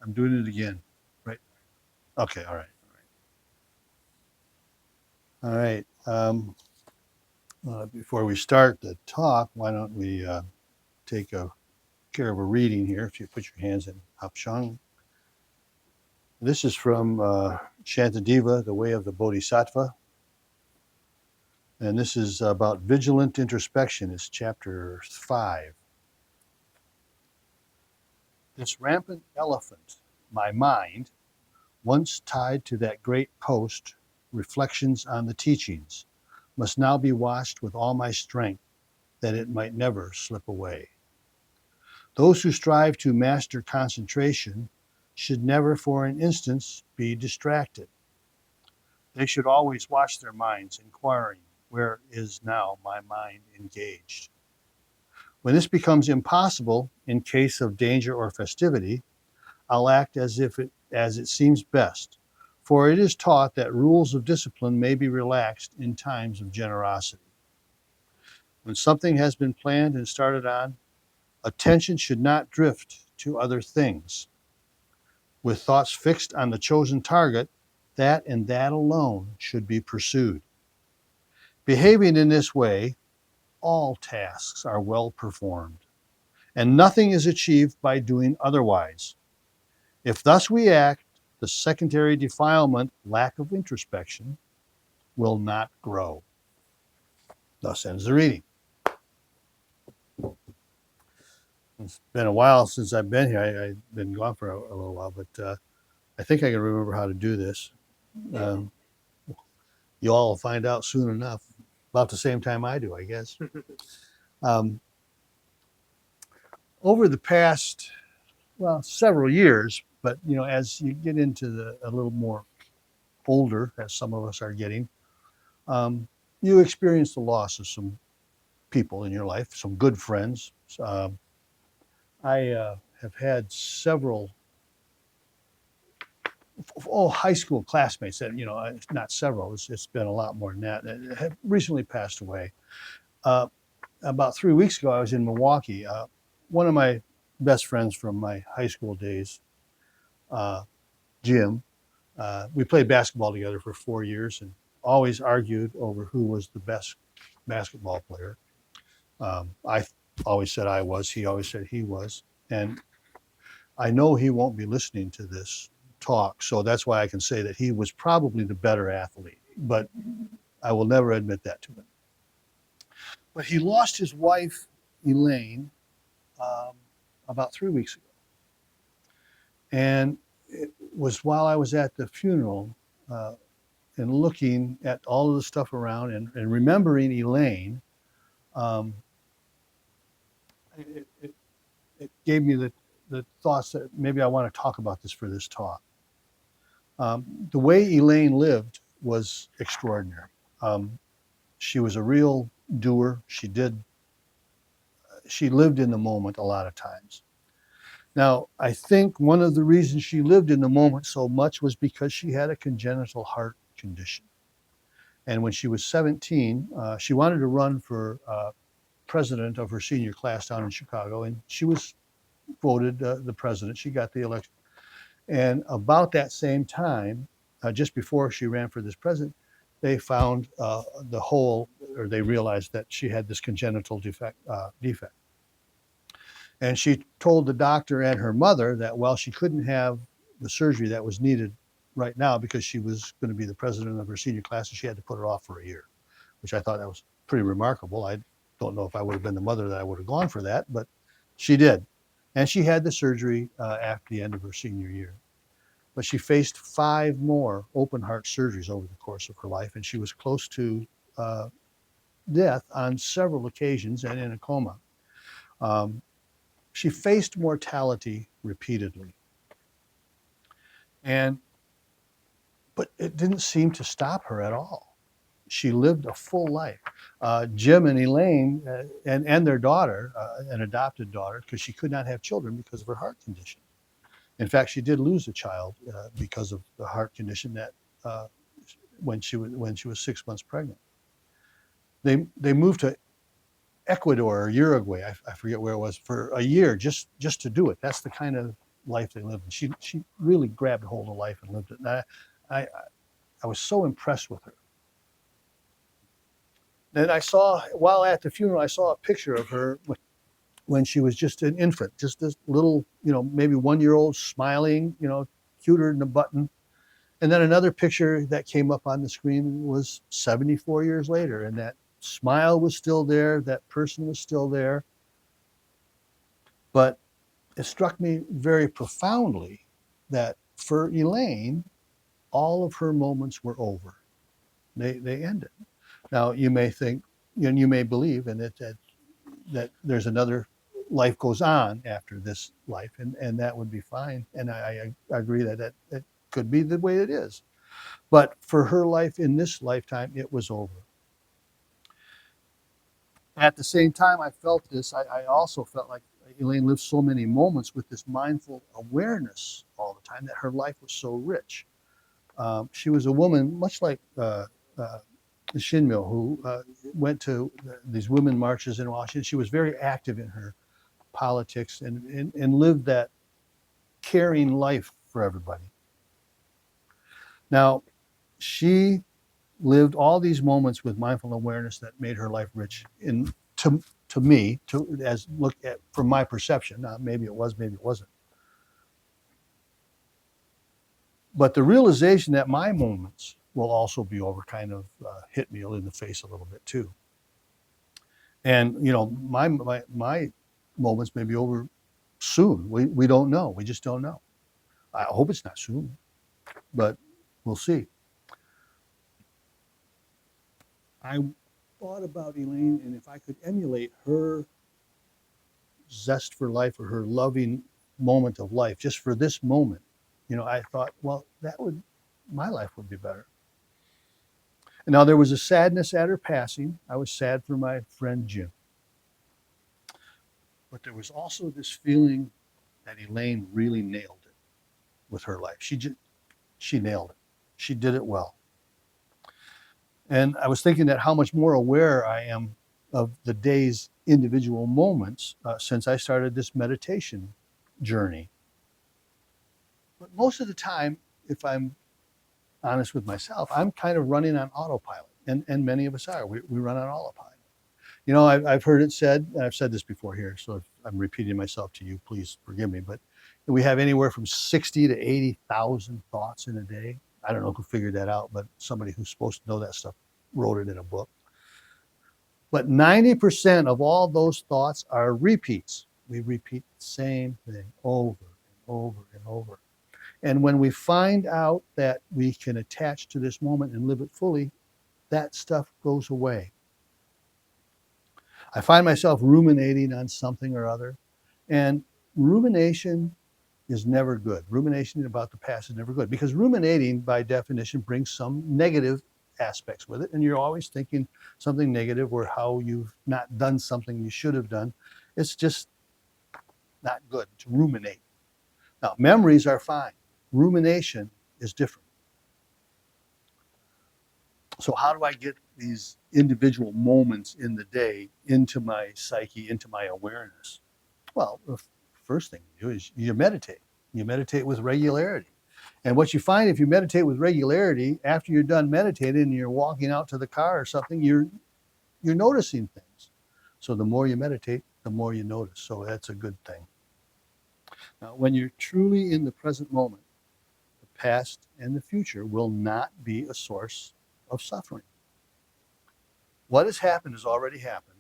I'm doing it again, right? Okay, all right. All right. Before we start the talk, why don't we take care of a reading here? If you put your hands in Hapshang. This is from Shantideva, The Way of the Bodhisattva. And this is about vigilant introspection. It's chapter 5. This rampant elephant, my mind, once tied to that great post, reflections on the teachings, must now be watched with all my strength, that it might never slip away. Those who strive to master concentration should never for an instant be distracted. They should always watch their minds, inquiring, where is now my mind engaged? When this becomes impossible in case of danger or festivity, I'll act as it seems best, for it is taught that rules of discipline may be relaxed in times of generosity. When something has been planned and started on, attention should not drift to other things. With thoughts fixed on the chosen target, that and that alone should be pursued. Behaving in this way, all tasks are well performed, and nothing is achieved by doing otherwise. If thus we act, the secondary defilement, lack of introspection, will not grow. Thus ends the reading. It's been a while since I've been here. I've been gone for a little while, but I think I can remember how to do this. You all will find out soon enough, about the same time I do, I guess. Over the past, several years, but as you get into a little more older, as some of us are getting, you experience the loss of some people in your life, some good friends. I have had several high school classmates that, not several, it's been a lot more than that have recently passed away. About 3 weeks ago, I was in Milwaukee. One of my best friends from my high school days, Jim, we played basketball together for 4 years and always argued over who was the best basketball player. I always said I was, he always said he was. And I know he won't be listening to this talk, so that's why I can say that he was probably the better athlete, but I will never admit that to him. But he lost his wife, Elaine, about 3 weeks ago. And it was while I was at the funeral and looking at all of the stuff around and remembering Elaine, it gave me the thoughts that maybe I want to talk about this for this talk. The way Elaine lived was extraordinary. She was a real doer. She lived in the moment a lot of times. Now, I think one of the reasons she lived in the moment so much was because she had a congenital heart condition. And when she was 17, she wanted to run for president of her senior class down in Chicago, and she was voted the president. She got the election. And about that same time, just before she ran for this president, they found they realized that she had this congenital defect. And she told the doctor and her mother that while she couldn't have the surgery that was needed right now because she was going to be the president of her senior class, and she had to put it off for a year, which I thought that was pretty remarkable. I don't know if I would have been the mother that I would have gone for that, but she did. And she had the surgery after the end of her senior year. But she faced 5 more open heart surgeries over the course of her life, and she was close to death on several occasions and in a coma. She faced mortality repeatedly. But it didn't seem to stop her at all. She lived a full life. Jim and Elaine and their daughter, an adopted daughter, because she could not have children because of her heart condition. In fact, she did lose a child because of the heart condition that when she was 6 months pregnant. They moved to Ecuador or Uruguay, I forget where it was, for a year just to do it. That's the kind of life they lived. And she really grabbed a hold of life and lived it. And I, I was so impressed with her. Then I saw, while at the funeral, I saw a picture of her when she was just an infant, just this little, maybe 1 year old, smiling, cuter than a button. And then another picture that came up on the screen was 74 years later, and that smile was still there, that person was still there. But it struck me very profoundly that for Elaine, all of her moments were over. They ended. Now you may think, and you may believe, and that there's another life goes on after this life, and that would be fine. And I agree that it could be the way it is. But for her life in this lifetime, it was over. At the same time, I felt this. I also felt like Elaine lived so many moments with this mindful awareness all the time that her life was so rich. She was a woman, much like Shinmyo, who went to these women marches in Washington. She was very active in her politics and lived that caring life for everybody. Now, she lived all these moments with mindful awareness that made her life rich. To me, as look at from my perception, now maybe it was, maybe it wasn't. But the realization that my moments will also be over kind of hit me in the face a little bit too. And my moments may be over soon. We don't know. We just don't know. I hope it's not soon, but we'll see. I thought about Elaine, and if I could emulate her zest for life or her loving moment of life just for this moment, I thought, well, my life would be better. And now there was a sadness at her passing. I was sad for my friend Jim. But there was also this feeling that Elaine really nailed it with her life. She nailed it. She did it well. And I was thinking that how much more aware I am of the day's individual moments since I started this meditation journey. But most of the time, if I'm honest with myself, I'm kind of running on autopilot. And many of us are. We run on autopilot. I've heard it said, and I've said this before here, so if I'm repeating myself to you, please forgive me, but we have anywhere from 60 to 80,000 thoughts in a day. I don't know who figured that out, but somebody who's supposed to know that stuff wrote it in a book. But 90% of all those thoughts are repeats. We repeat the same thing over and over and over. And when we find out that we can attach to this moment and live it fully, that stuff goes away. I find myself ruminating on something or other, and rumination is never good. Rumination about the past is never good, because ruminating, by definition, brings some negative aspects with it, and you're always thinking something negative or how you've not done something you should have done. It's just not good to ruminate. Now, memories are fine. Rumination is different. So how do I get these individual moments in the day into my psyche, into my awareness? Well, the first thing you do is you meditate. You meditate with regularity. And what you find if you meditate with regularity, after you're done meditating and you're walking out to the car or something, you're noticing things. So the more you meditate, the more you notice. So that's a good thing. Now, when you're truly in the present moment, the past and the future will not be a source of suffering. What has happened has already happened,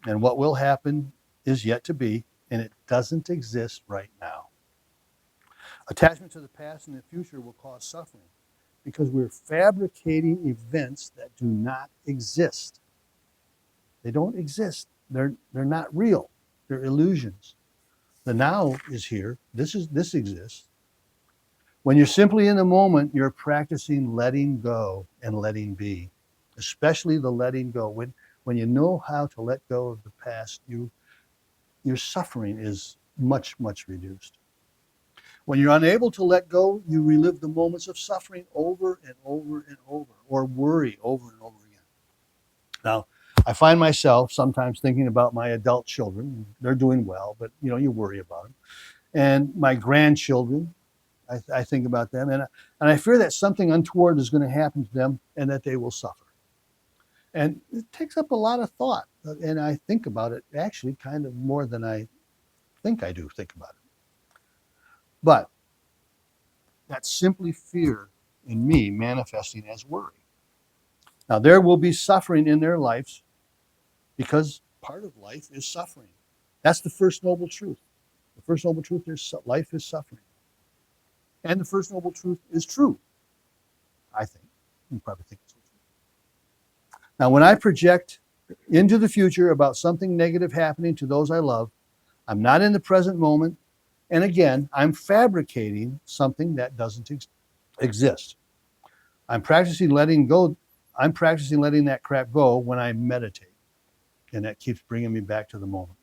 and what will happen is yet to be, and it doesn't exist right now. Attachment to the past and the future will cause suffering because we're fabricating events that do not exist. They don't exist. They're not real. They're illusions. The now is here. This exists. When you're simply in the moment, you're practicing letting go and letting be, especially the letting go. When you know how to let go of the past, your suffering is much, much reduced. When you're unable to let go, you relive the moments of suffering over and over and over, or worry over and over again. Now, I find myself sometimes thinking about my adult children. They're doing well, but you worry about them. And my grandchildren, I think about them, and I fear that something untoward is going to happen to them and that they will suffer. And it takes up a lot of thought, and I think about it actually kind of more than I think I do think about it. But that's simply fear in me manifesting as worry. Now, there will be suffering in their lives because part of life is suffering. That's the first noble truth. The first noble truth is life is suffering. And the first noble truth is true, I think. You probably think it's true. Now, when I project into the future about something negative happening to those I love, I'm not in the present moment. And again, I'm fabricating something that doesn't exist. I'm practicing letting go. I'm practicing letting that crap go when I meditate. And that keeps bringing me back to the moment.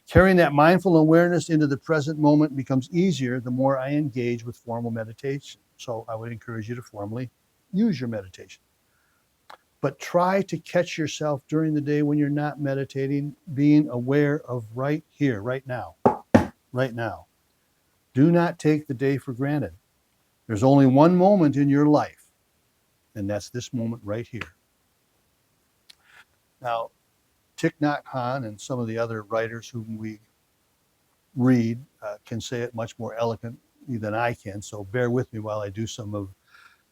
Carrying that mindful awareness into the present moment becomes easier the more I engage with formal meditation. So I would encourage you to formally use your meditation. But try to catch yourself during the day when you're not meditating, being aware of right here, right now, right now. Do not take the day for granted. There's only one moment in your life, and that's this moment right here. Now, Thich Nhat Hanh and some of the other writers whom we read can say it much more eloquently than I can, so bear with me while I do some of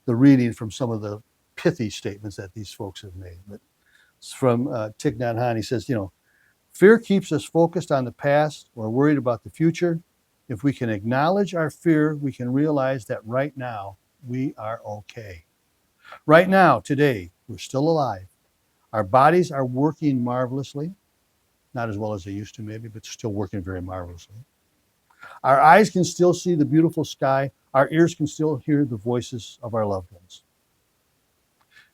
the reading from some of the pithy statements that these folks have made. But it's from Thich Nhat Hanh. He says, fear keeps us focused on the past or worried about the future. If we can acknowledge our fear, we can realize that right now we are okay. Right now, today, we're still alive. Our bodies are working marvelously, not as well as they used to maybe, but still working very marvelously. Our eyes can still see the beautiful sky. Our ears can still hear the voices of our loved ones.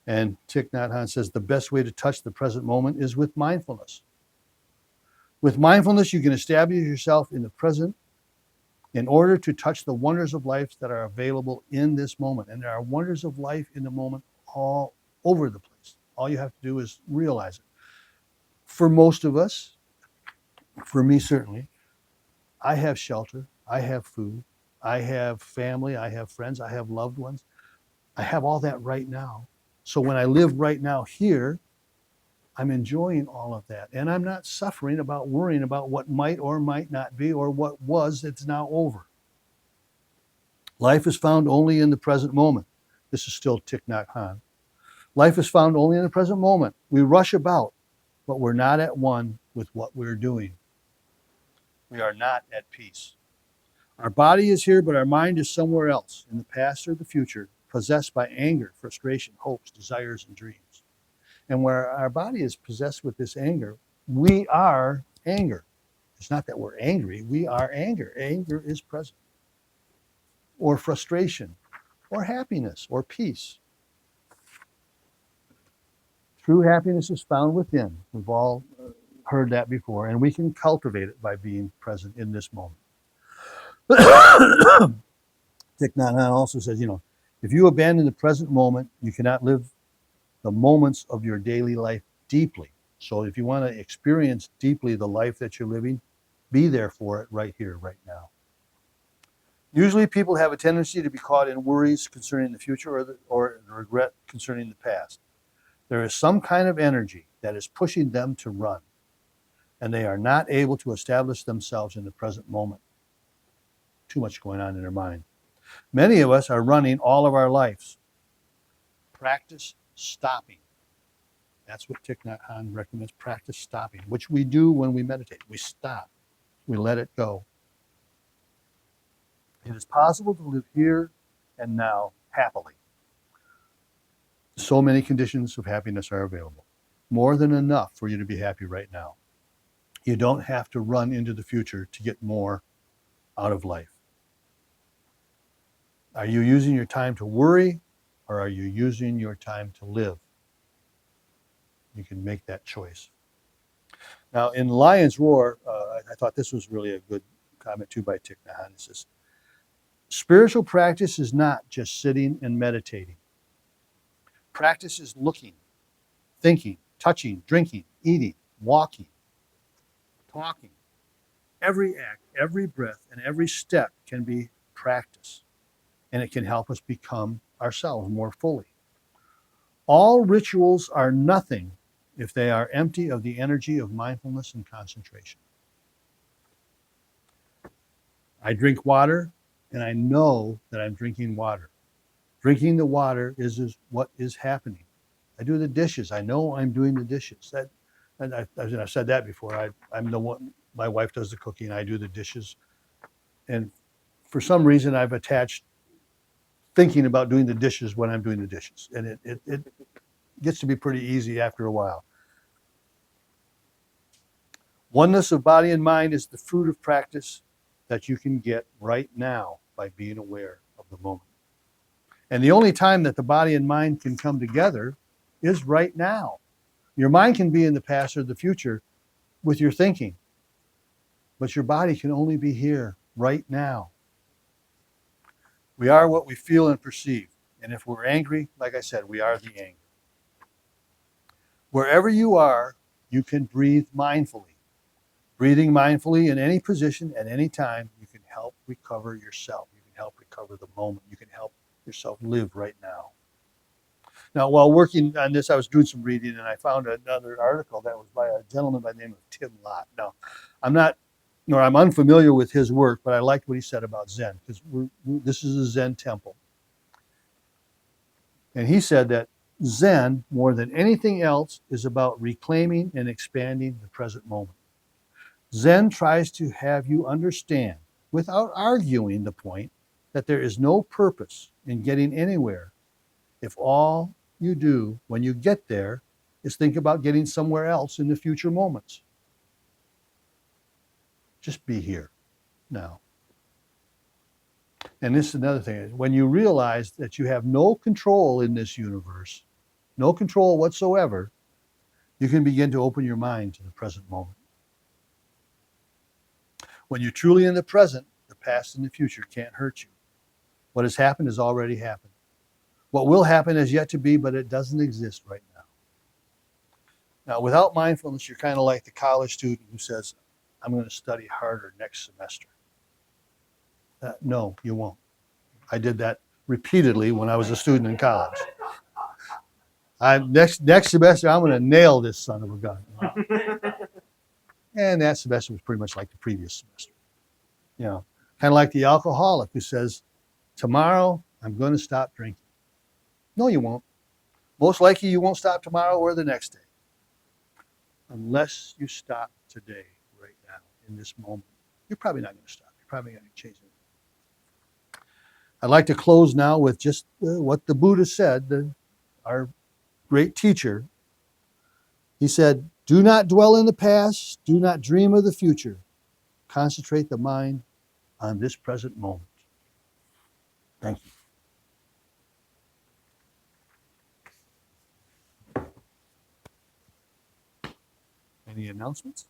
And Thich Nhat Hanh says the best way to touch the present moment is with mindfulness. With mindfulness, you can establish yourself in the present in order to touch the wonders of life that are available in this moment. And there are wonders of life in the moment all over the place. All you have to do is realize it. For most of us, for me certainly, I have shelter, I have food, I have family, I have friends, I have loved ones. I have all that right now. So when I live right now here, I'm enjoying all of that. And I'm not suffering about worrying about what might or might not be or what was that's now over. Life is found only in the present moment. This is still Thich Nhat Hanh. Life is found only in the present moment. We rush about, but we're not at one with what we're doing. We are not at peace. Our body is here, but our mind is somewhere else, in the past or the future, possessed by anger, frustration, hopes, desires, and dreams. And where our body is possessed with this anger, we are anger. It's not that we're angry, we are anger. Anger is present. Or frustration, or happiness, or peace. True happiness is found within. We've all heard that before, and we can cultivate it by being present in this moment. Thich Nhat Hanh also says, if you abandon the present moment, you cannot live the moments of your daily life deeply. So if you want to experience deeply the life that you're living, be there for it right here, right now. Usually people have a tendency to be caught in worries concerning the future or regret concerning the past. There is some kind of energy that is pushing them to run, and they are not able to establish themselves in the present moment. Too much going on in their mind. Many of us are running all of our lives. Practice stopping. That's what Thich Nhat Hanh recommends, practice stopping, which we do when we meditate. We stop. We let it go. It is possible to live here and now happily. So many conditions of happiness are available. More than enough for you to be happy right now. You don't have to run into the future to get more out of life. Are you using your time to worry, or are you using your time to live? You can make that choice. Now, in Lion's Roar, I thought this was really a good comment too by Thich Nhat Hanh. It says, spiritual practice is not just sitting and meditating. Practice is looking, thinking, touching, drinking, eating, walking, talking. Every act, every breath and every step can be practice, and it can help us become ourselves more fully. All rituals are nothing if they are empty of the energy of mindfulness and concentration. I drink water, and I know that I'm drinking water. Drinking the water is what is happening. I do the dishes. I know I'm doing the dishes. And I've said that before. I'm the one. My wife does the cooking. I do the dishes. And for some reason, I've attached thinking about doing the dishes when I'm doing the dishes, and it gets to be pretty easy after a while. Oneness of body and mind is the fruit of practice that you can get right now by being aware of the moment. And the only time that the body and mind can come together is right now. Your mind can be in the past or the future with your thinking, but your body can only be here right now. We are what we feel and perceive. And if we're angry, like I said, we are the anger. Wherever you are, you can breathe mindfully. Breathing mindfully in any position at any time, you can help recover yourself. You can help recover the moment. You can help yourself live right now. Now, while working on this, I was doing some reading, and I found another article that was by a gentleman by the name of Tim Lott. Now, I'm unfamiliar with his work, but I liked what he said about Zen, because this is a Zen temple. And he said that Zen, more than anything else, is about reclaiming and expanding the present moment. Zen tries to have you understand, without arguing the point, that there is no purpose in getting anywhere if all you do when you get there is think about getting somewhere else in the future moments. Just be here now. And this is another thing. When you realize that you have no control in this universe, no control whatsoever, you can begin to open your mind to the present moment. When you're truly in the present, the past and the future can't hurt you. What has happened has already happened. What will happen is yet to be, but it doesn't exist right now. Now, without mindfulness, you're kind of like the college student who says, I'm going to study harder next semester. No, you won't. I did that repeatedly when I was a student in college. Next semester, I'm going to nail this son of a gun. And that semester was pretty much like the previous semester. Kind of like the alcoholic who says, tomorrow, I'm going to stop drinking. No, you won't. Most likely, you won't stop tomorrow or the next day. Unless you stop today, right now, in this moment, you're probably not going to stop. You're probably not going to change anything. I'd like to close now with just what the Buddha said, our great teacher. He said, do not dwell in the past. Do not dream of the future. Concentrate the mind on this present moment. Thank you. Any announcements?